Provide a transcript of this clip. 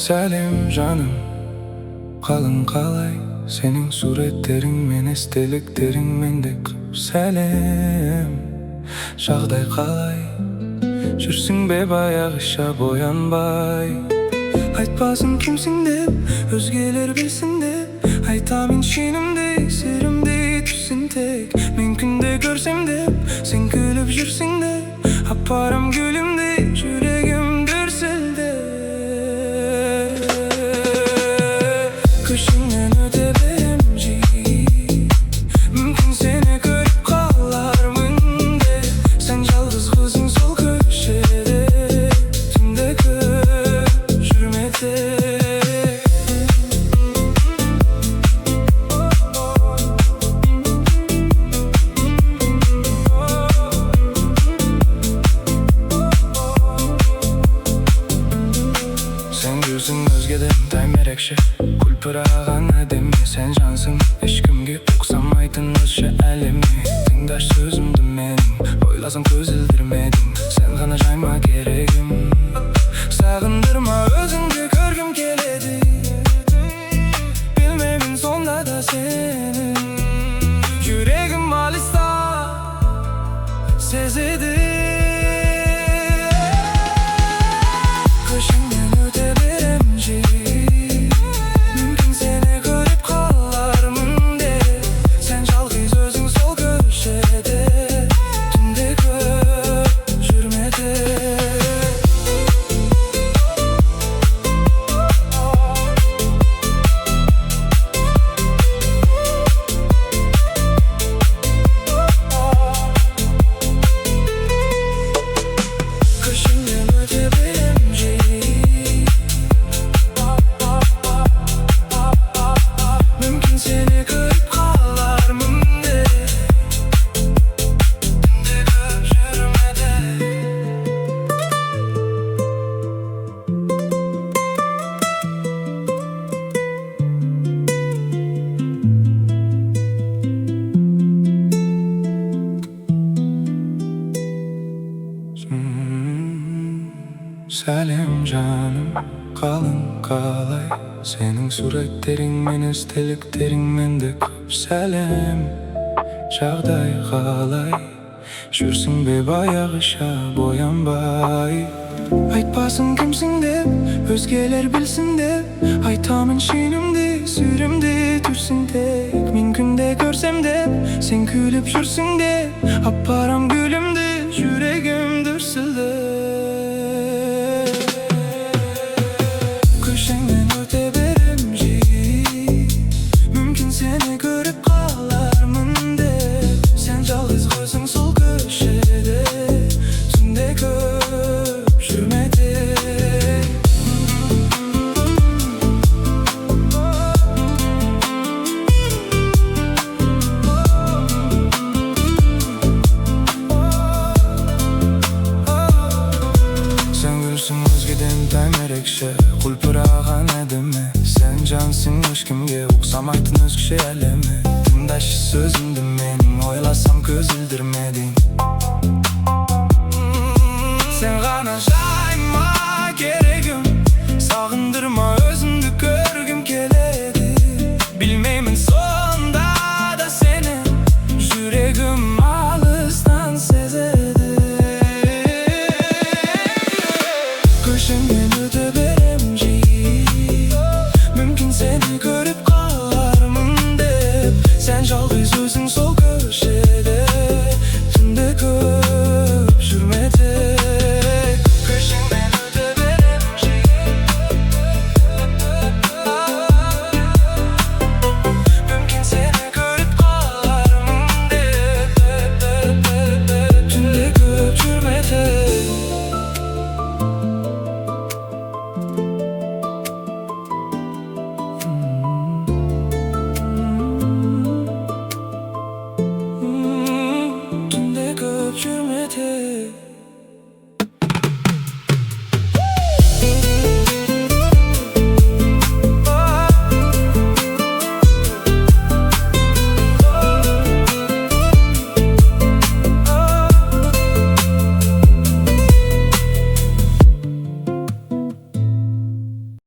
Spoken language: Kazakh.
Selim canım, kalın kalay. Senin suretlerin men esteliklerin mende Selim, şağday kalay. Жүрсің бе баяғыша боянбай. Айтпасын кімсің деп, өзгелер білсін деп. Айтамын шенімдей, сырымдей түссін тек. Мен күнде көрсем деп, сен күліп жүрсің деп. Апарам гүлімдей, жүрегім дүрсілде. Көшіңнен өте берем жиі, мүмкін сені көріп қалармын деп. Сен жалғыз қызың сол көшеде, түнде көп жүрмеде. Sen gözün özgeden taymer ekşi, kulpırağan ademi. Sen cansın eşkimge, oksamaytın özşe әлemi. Тыңдаş sözümdü menin, oylasam көз ілдірмедің. Sen ғана жайма керегім, сағындырма өзіңді көргім келеді. Білмеймін сонда да сенің жүрегім алыста сезеді. Көшіңнен өте берем жиі, мүмкін сені көріп қалармын деп. Сен жалғыз өзің сол көшеде, түнде көп жүрмеде. Көшіңнен өте берем жиі, мүмкін сені көріп қалармын деп. Түнде көп жүрмеде. Selim canım, kalın kalay. Senin suretlerin men esteliklerin mende көп. Selim, şağday kalay. Жүрсің бе баяғыша боянбай. Айтпасын кімсің деп, өзгелер білсін деп. Айтамын шенімдей, сырымдей түрсің тек. Мен күнде көрсем деп, сен күліп жүрсің деп. Апарам гүлімді, жүрегім дүрсілді. Көшіңнен өте берем жиі, мүмкін сені көріп қалармын деп. Сен жалғыз қызың сол көшеде, түнде көп жүрмеде. Sen gülsün özgeden taymer ekşi, kulpırağan ademi. Sen cansın eşkimge, oksamaytın özgüşe әлemi. Tыңдашы sözümdü menin, oylasam көз ілдірмедің.